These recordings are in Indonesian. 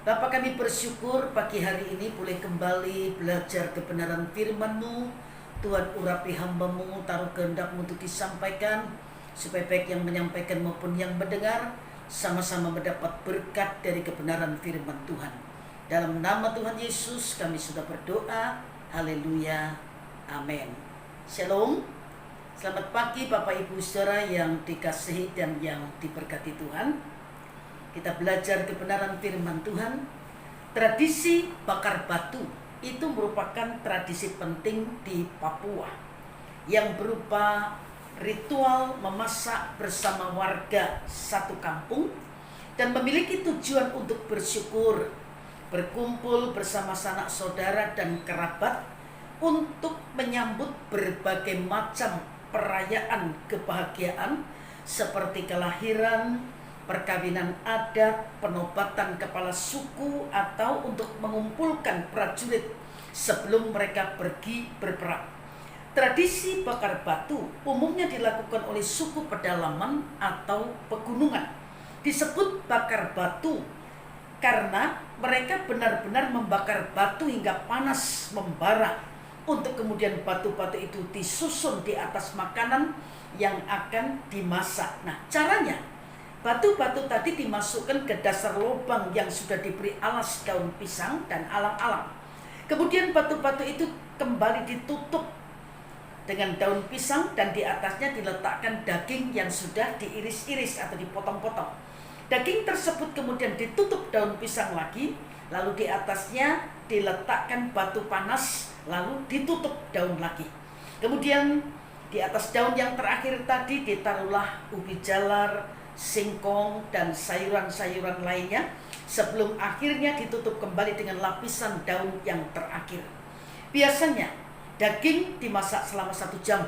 Bapa, kami bersyukur pagi hari ini boleh kembali belajar kebenaran firman-Mu. Tuhan, urapi hamba-Mu, taruh kehendak-Mu untuk disampaikan, supaya baik yang menyampaikan maupun yang mendengar sama-sama mendapat berkat dari kebenaran firman Tuhan. Dalam nama Tuhan Yesus kami sudah berdoa. Haleluya. Amin. Shalom. Selamat pagi Bapak Ibu Saudara yang dikasihi dan yang diberkati Tuhan. Kita belajar kebenaran firman Tuhan. Tradisi bakar batu itu merupakan tradisi penting di Papua yang berupa ritual memasak bersama warga satu kampung dan memiliki tujuan untuk bersyukur, berkumpul bersama sanak saudara dan kerabat untuk menyambut berbagai macam perayaan kebahagiaan seperti kelahiran, perkawinan adat, penobatan kepala suku, atau untuk mengumpulkan prajurit sebelum mereka pergi berperang. Tradisi bakar batu umumnya dilakukan oleh suku pedalaman atau pegunungan. Disebut bakar batu karena mereka benar-benar membakar batu hingga panas membara, untuk kemudian batu-batu itu disusun di atas makanan yang akan dimasak. Nah, caranya, batu-batu tadi dimasukkan ke dasar lubang yang sudah diberi alas daun pisang dan alang-alang. Kemudian batu-batu itu kembali ditutup dengan daun pisang dan di atasnya diletakkan daging yang sudah diiris-iris atau dipotong-potong. Daging tersebut kemudian ditutup daun pisang lagi, lalu di atasnya diletakkan batu panas, lalu ditutup daun lagi. Kemudian di atas daun yang terakhir tadi ditaruhlah ubi jalar, singkong, dan sayuran-sayuran lainnya, sebelum akhirnya ditutup kembali dengan lapisan daun yang terakhir. Biasanya daging dimasak selama 1 jam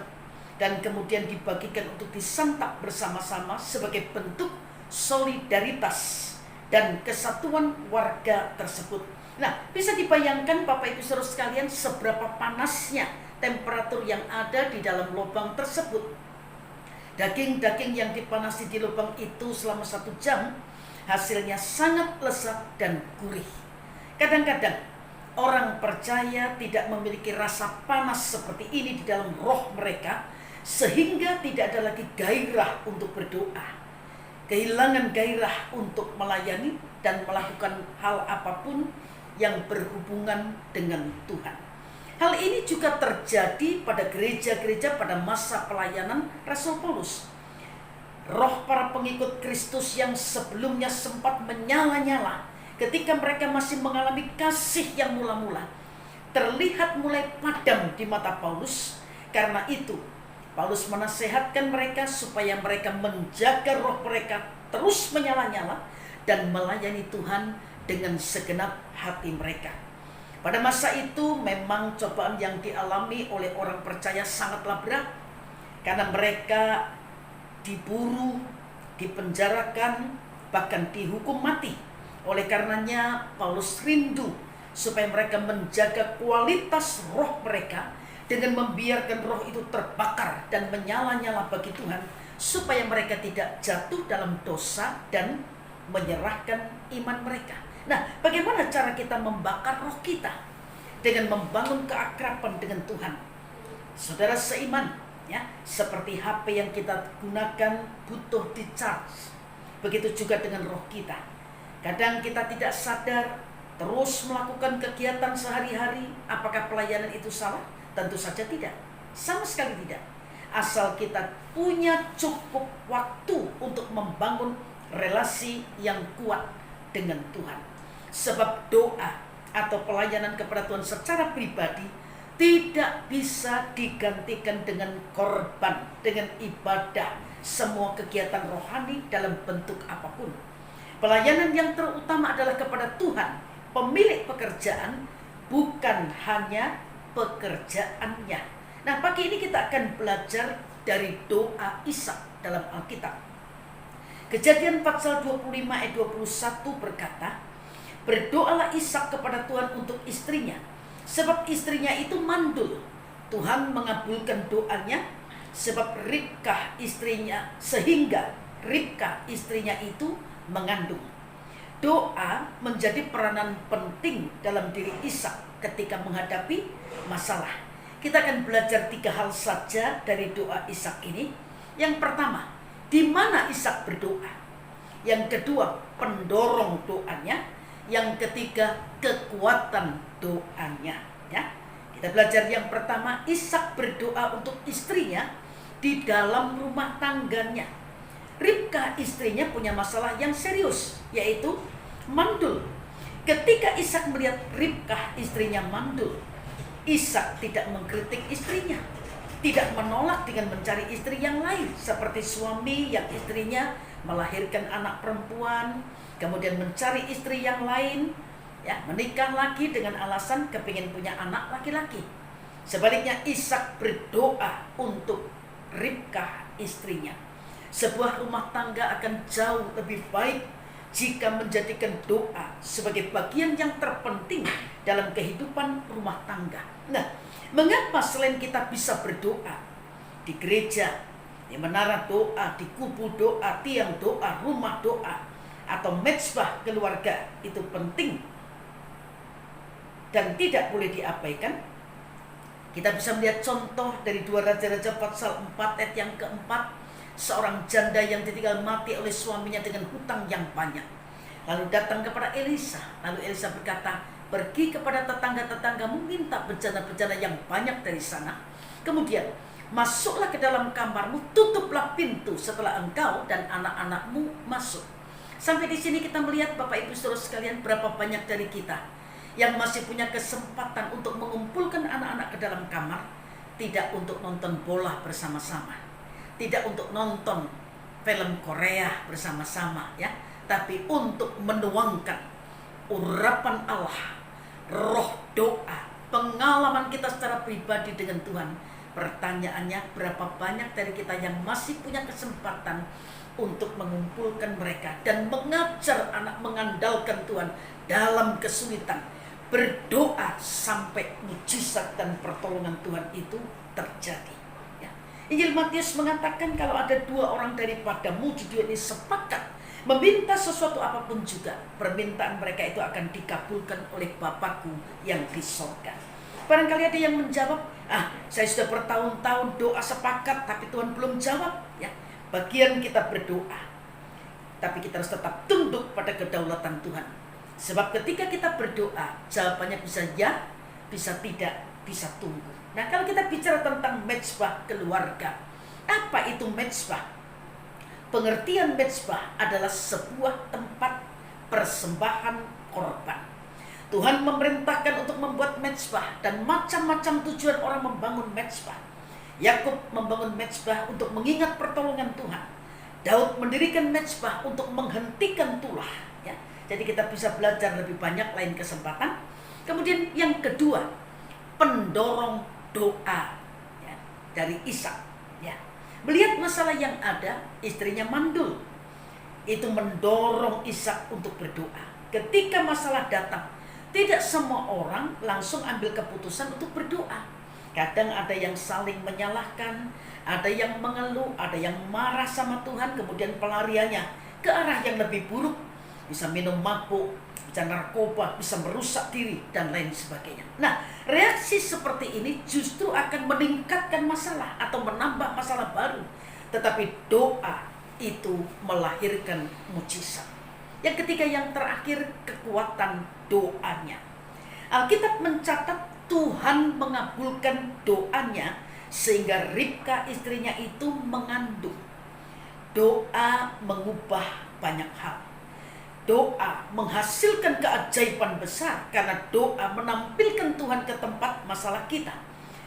dan kemudian dibagikan untuk disantap bersama-sama sebagai bentuk solidaritas dan kesatuan warga tersebut. Nah, bisa dibayangkan Bapak Ibu Saudara sekalian seberapa panasnya temperatur yang ada di dalam lubang tersebut. Daging-daging yang dipanasi di lubang itu selama 1 jam hasilnya sangat lezat dan gurih. Kadang-kadang orang percaya tidak memiliki rasa panas seperti ini di dalam roh mereka, sehingga tidak ada lagi gairah untuk berdoa, kehilangan gairah untuk melayani dan melakukan hal apapun yang berhubungan dengan Tuhan. Hal ini juga terjadi pada gereja-gereja pada masa pelayanan Rasul Paulus. Roh para pengikut Kristus yang sebelumnya sempat menyala-nyala ketika mereka masih mengalami kasih yang mula-mula, terlihat mulai padam di mata Paulus. Karena itu, Paulus menasehatkan mereka supaya mereka menjaga roh mereka terus menyala-nyala dan melayani Tuhan dengan segenap hati mereka. Pada masa itu memang cobaan yang dialami oleh orang percaya sangatlah berat, karena mereka diburu, dipenjarakan, bahkan dihukum mati. Oleh karenanya Paulus rindu supaya mereka menjaga kualitas roh mereka dengan membiarkan roh itu terbakar dan menyala-nyala bagi Tuhan, supaya mereka tidak jatuh dalam dosa dan menyerahkan iman mereka. Nah, bagaimana cara kita membakar roh kita? Dengan membangun keakraban dengan Tuhan. Saudara seiman, ya, seperti HP yang kita gunakan butuh di-charge, begitu juga dengan roh kita. Kadang kita tidak sadar, terus melakukan kegiatan sehari-hari. Apakah pelayanan itu salah? Tentu saja tidak, sama sekali tidak. Asal kita punya cukup waktu untuk membangun relasi yang kuat dengan Tuhan. Sebab doa atau pelayanan kepada Tuhan secara pribadi tidak bisa digantikan dengan korban, dengan ibadah, semua kegiatan rohani dalam bentuk apapun. Pelayanan yang terutama adalah kepada Tuhan, pemilik pekerjaan, bukan hanya pekerjaannya. Nah, pagi ini kita akan belajar dari doa Ishak dalam Alkitab. Kejadian pasal 25 ayat 21 berkata, "Berdoalah Ishak kepada Tuhan untuk istrinya, sebab istrinya itu mandul. Tuhan mengabulkan doanya, sebab sehingga Ribkah istrinya itu mengandung." doa menjadi peranan penting dalam diri Ishak ketika menghadapi masalah. Kita akan belajar 3 hal saja dari doa Ishak ini. Yang pertama, di mana Ishak berdoa. Yang kedua, pendorong doanya. Yang ketiga, kekuatan doanya. Ya, kita belajar yang pertama, Ishak berdoa untuk istrinya di dalam rumah tangganya. Ribka istrinya punya masalah yang serius, yaitu mandul. Ketika Ishak melihat Ribka istrinya mandul, Ishak tidak mengkritik istrinya, tidak menolak dengan mencari istri yang lain, seperti suami yang istrinya melahirkan anak perempuan, kemudian mencari istri yang lain, ya, menikah lagi dengan alasan kepingin punya anak laki-laki. Sebaliknya Ishak berdoa untuk Ribka istrinya. Sebuah rumah tangga akan jauh lebih baik jika menjadikan doa sebagai bagian yang terpenting dalam kehidupan rumah tangga. Nah, mengapa selain kita bisa berdoa di gereja, di menara doa, di kubu doa, tiang doa, rumah doa, atau mezbah keluarga itu penting dan tidak boleh diabaikan? Kita bisa melihat contoh dari 2 Raja-Raja pasal 4 ayat yang keempat. Seorang janda yang ditinggal mati oleh suaminya dengan hutang yang banyak, lalu datang kepada Elisa. Lalu Elisa berkata, pergi kepada tetangga-tetanggamu, minta bejana-bejana yang banyak dari sana. Kemudian masuklah ke dalam kamarmu, tutuplah pintu setelah engkau dan anak-anakmu masuk. Sampai di sini kita melihat, Bapak Ibu Saudara sekalian, berapa banyak dari kita yang masih punya kesempatan untuk mengumpulkan anak-anak ke dalam kamar, tidak untuk nonton bola bersama-sama, tidak untuk nonton film Korea bersama-sama, ya, tapi untuk menuangkan urapan Allah, roh doa, pengalaman kita secara pribadi dengan Tuhan. Pertanyaannya, berapa banyak dari kita yang masih punya kesempatan untuk mengumpulkan mereka dan mengajar anak mengandalkan Tuhan dalam kesulitan, berdoa sampai mujizat dan pertolongan Tuhan itu terjadi. Injil Matius mengatakan kalau ada 2 orang daripadamu di dunia ini sepakat meminta sesuatu apapun juga, permintaan mereka itu akan dikabulkan oleh Bapakku yang di sorga. Barangkali ada yang menjawab, saya sudah bertahun-tahun doa sepakat tapi Tuhan belum jawab. Ya, bagian kita berdoa, tapi kita harus tetap tunduk pada kedaulatan Tuhan. Sebab ketika kita berdoa, jawabannya bisa ya, bisa tidak, bisa tunggu. Nah, kalau kita bicara tentang mezbah keluarga, apa itu mezbah? Pengertian mezbah adalah sebuah tempat persembahan korban. Tuhan memerintahkan untuk membuat mezbah dan macam-macam tujuan orang membangun mezbah. Yakub membangun mezbah untuk mengingat pertolongan Tuhan. Daud mendirikan mezbah untuk menghentikan tulah. Ya, jadi kita bisa belajar lebih banyak lain kesempatan. Kemudian yang kedua, pendorong doa, ya, dari Ishak. Ya. Melihat masalah yang ada, istrinya mandul. Itu mendorong Ishak untuk berdoa. Ketika masalah datang, tidak semua orang langsung ambil keputusan untuk berdoa. Kadang ada yang saling menyalahkan, ada yang mengeluh, ada yang marah sama Tuhan, kemudian pelariannya ke arah yang lebih buruk. Bisa minum mabuk, bisa narkoba, bisa merusak diri, dan lain sebagainya. Nah, reaksi seperti ini justru akan meningkatkan masalah atau menambah masalah baru. Tetapi doa itu melahirkan mujizat. Yang ketiga, yang terakhir, kekuatan doanya. Alkitab mencatat Tuhan mengabulkan doanya sehingga Ribka istrinya itu mengandung. Doa mengubah banyak hal. Doa menghasilkan keajaiban besar karena doa menampilkan Tuhan ke tempat masalah kita.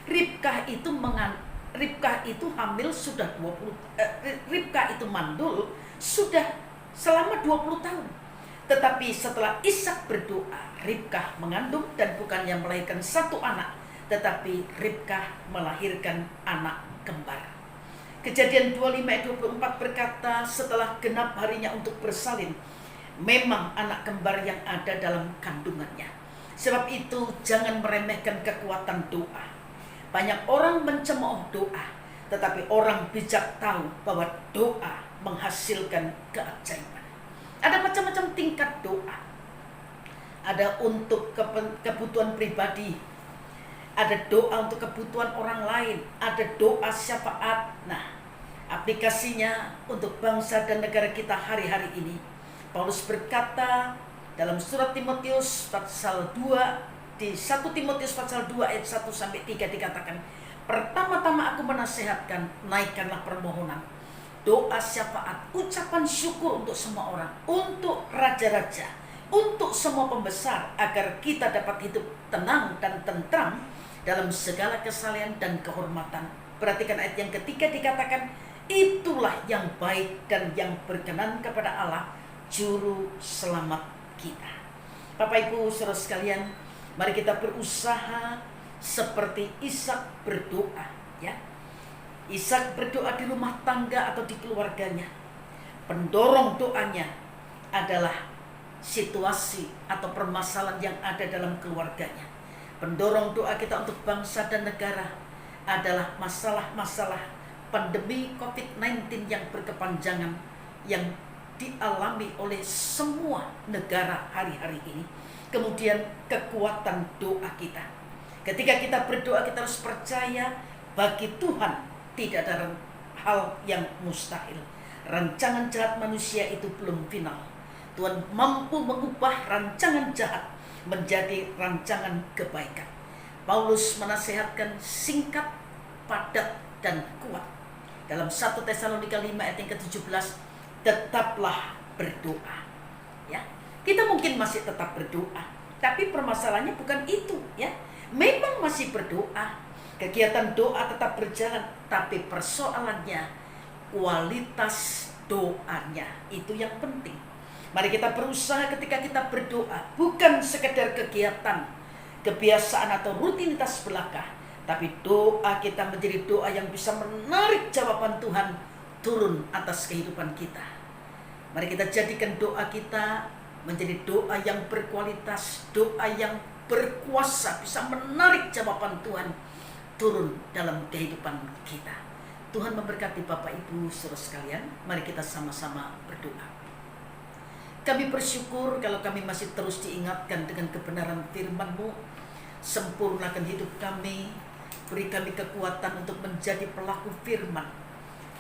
Ribka itu hamil sudah 20 Ribka itu mandul sudah selama 20 tahun. Tetapi setelah Ishak berdoa, Ribka mengandung dan bukannya melahirkan 1 anak, tetapi Ribka melahirkan anak kembar. Kejadian 25 ayat 24 berkata, setelah genap harinya untuk bersalin, memang anak kembar yang ada dalam kandungannya. Sebab itu jangan meremehkan kekuatan doa. Banyak orang mencemooh doa, tetapi orang bijak tahu bahwa doa menghasilkan keajaiban. Ada macam-macam tingkat doa. Ada untuk kebutuhan pribadi, ada doa untuk kebutuhan orang lain, ada doa syafaat. Nah, aplikasinya untuk bangsa dan negara kita hari-hari ini. Paulus berkata dalam surat Timotius pasal 2, di 1 Timotius pasal 2 ayat 1 sampai 3 dikatakan, pertama-tama aku menasehatkan, naikkanlah permohonan, doa syafaat, ucapan syukur untuk semua orang, untuk raja-raja, untuk semua pembesar, agar kita dapat hidup tenang dan tentram dalam segala kesalehan dan kehormatan. Perhatikan ayat yang ketiga dikatakan, itulah yang baik dan yang berkenan kepada Allah, juru selamat kita. Bapak Ibu saudara sekalian, mari kita berusaha seperti Ishak berdoa, ya. Ishak berdoa di rumah tangga atau di keluarganya. Pendorong doanya adalah situasi atau permasalahan yang ada dalam keluarganya. Pendorong doa kita untuk bangsa dan negara adalah masalah-masalah pandemi COVID-19 yang berkepanjangan, yang dialami oleh semua negara hari-hari ini. Kemudian kekuatan doa kita. Ketika kita berdoa, kita harus percaya bagi Tuhan tidak ada hal yang mustahil. Rancangan jahat manusia itu belum final. Tuhan mampu mengubah rancangan jahat menjadi rancangan kebaikan. Paulus menasehatkan singkat, padat, dan kuat. Dalam 1 Tesalonika 5 ayat yang ke-17, tetaplah berdoa. Ya, kita mungkin masih tetap berdoa, tapi permasalahannya bukan itu, ya. Memang masih berdoa, kegiatan doa tetap berjalan, tapi persoalannya kualitas doanya itu yang penting. Mari kita berusaha ketika kita berdoa, bukan sekedar kegiatan, kebiasaan atau rutinitas belaka, tapi doa kita menjadi doa yang bisa menarik jawaban Tuhan turun atas kehidupan kita. Mari kita jadikan doa kita menjadi doa yang berkualitas, doa yang berkuasa, bisa menarik jawaban Tuhan turun dalam kehidupan kita. Tuhan memberkati Bapak Ibu saudara sekalian. Mari kita sama-sama berdoa. Kami bersyukur kalau kami masih terus diingatkan dengan kebenaran firman-Mu. Sempurnakan hidup kami, beri kami kekuatan untuk menjadi pelaku firman.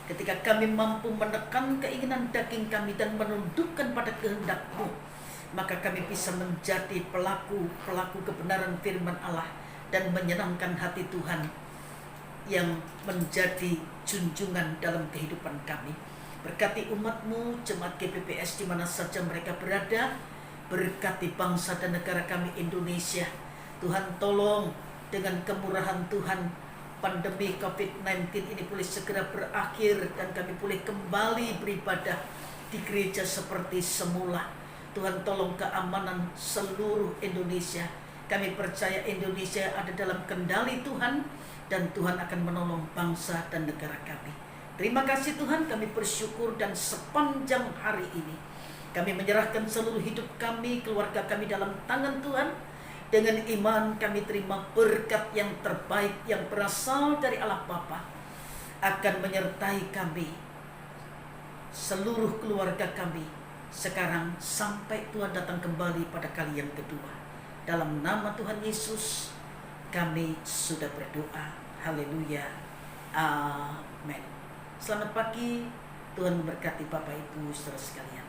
Ketika kami mampu menekan keinginan daging kami dan menundukkan pada kehendak-Mu, maka kami bisa menjadi pelaku kebenaran firman Allah dan menyenangkan hati Tuhan yang menjadi junjungan dalam kehidupan kami. Berkati umat-Mu, jemaat GPPS di mana saja mereka berada. Berkati bangsa dan negara kami Indonesia. Tuhan tolong dengan kemurahan Tuhan, pandemi COVID-19 ini boleh segera berakhir dan kami boleh kembali beribadah di gereja seperti semula. Tuhan tolong keamanan seluruh Indonesia. Kami percaya Indonesia ada dalam kendali Tuhan dan Tuhan akan menolong bangsa dan negara kami. Terima kasih Tuhan, kami bersyukur dan sepanjang hari ini kami menyerahkan seluruh hidup kami, keluarga kami dalam tangan Tuhan. Dengan iman kami terima berkat yang terbaik yang berasal dari Allah Bapa akan menyertai kami, seluruh keluarga kami sekarang sampai Tuhan datang kembali pada kali yang kedua. Dalam nama Tuhan Yesus kami sudah berdoa. Haleluya. Amin. Selamat pagi, Tuhan memberkati Bapak Ibu saudara sekalian.